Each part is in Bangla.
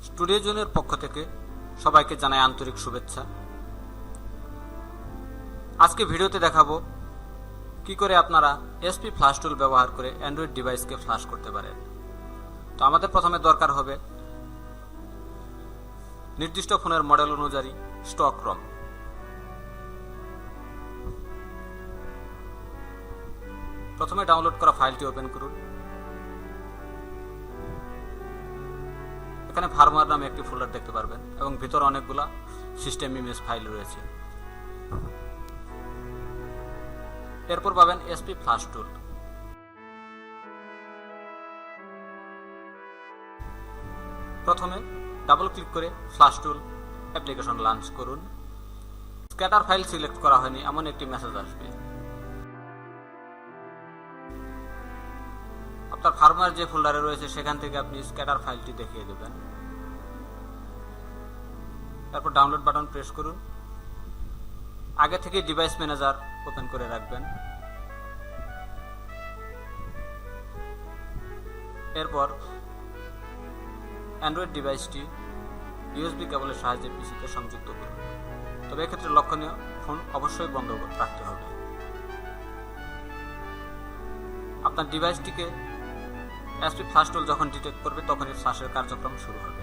স্টুডিও জোনের পক্ষ থেকে সবাইকে জানাই আন্তরিক শুভেচ্ছা। আজকে ভিডিওতে দেখাবো কি করে আপনারা এসপি ফ্ল্যাশ টুল ব্যবহার করে অ্যান্ড্রয়েড ডিভাইসকে ফ্ল্যাশ করতে পারেন। তো আমাদের প্রথমে দরকার হবে নির্দিষ্ট ফোনের মডেল অনুযায়ী স্টক রম। প্রথমে ডাউনলোড করা ফাইলটি ওপেন করুন। এখানে ফার্মওয়্যার নামে একটি ফোল্ডার দেখতে পারবেন এবং ভিতরে অনেকগুলা সিস্টেম ইমেজ ফাইল রয়েছে। এরপর পাবেন এসপি ফ্ল্যাশ টুল। প্রথমে ডাবল ক্লিক করে ফ্ল্যাশ টুল অ্যাপ্লিকেশন লঞ্চ করুন। স্ক্যাটার ফাইল সিলেক্ট করা হয়নি এমন একটি মেসেজ আসবে। আপনার ফার্মওয়্যার যে ফোল্ডারে রয়েছে সেখান থেকে আপনি স্ক্যাটার ফাইলটি দেখিয়ে দেবেন। তারপর ডাউনলোড বাটন প্রেস করুন। আগে থেকে ডিভাইস ম্যানেজার ওপেন করে রাখবেন। এরপর অ্যান্ড্রয়েড ডিভাইসটি ইউএসবি কেবলের সাহায্যে পিসিতে সংযুক্ত করুন। তবে এক্ষেত্রে লক্ষণীয়, ফোন অবশ্যই বন্ধ রাখতে হবে। আপনার ডিভাইসটিকে এসপি ফ্ল্যাশ টুল যখন ডিটেক্ট করবে তখনই ফ্ল্যাশের কার্যক্রম শুরু হবে।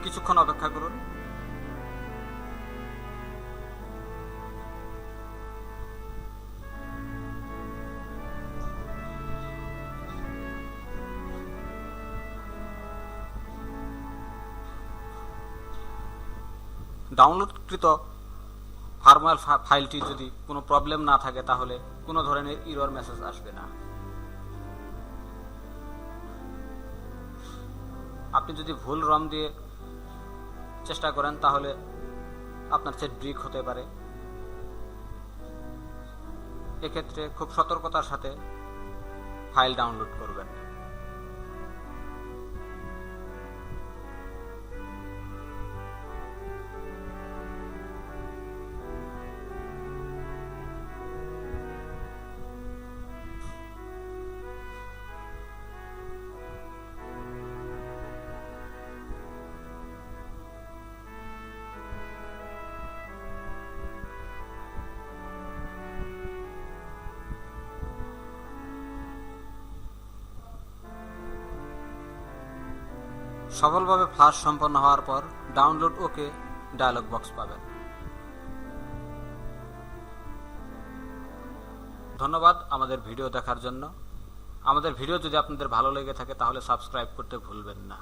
কিছুক্ষণ অপেক্ষা করুন। ডাউনলোডকৃত ফার্মওয়্যার ফাইলটি যদি কোনো প্রবলেম না থাকে তাহলে কোনো ধরনের এরর মেসেজ আসবে না। আপনি যদি ভুল রম দিয়ে চেষ্টা করেন তাহলে আপনার সেট ব্রিক হতে পারে। এক্ষেত্রে খুব সতর্কতার সাথে ফাইল ডাউনলোড করবেন। সফলভাবে ফ্ল্যাশ সম্পন্ন হওয়ার পর ডাউনলোড ওকে ডায়লগ বক্স পাবেন। ধন্যবাদ আমাদের ভিডিও দেখার জন্য। আমাদের ভিডিও যদি আপনাদের ভালো লেগে থাকে তাহলে সাবস্ক্রাইব করতে ভুলবেন না।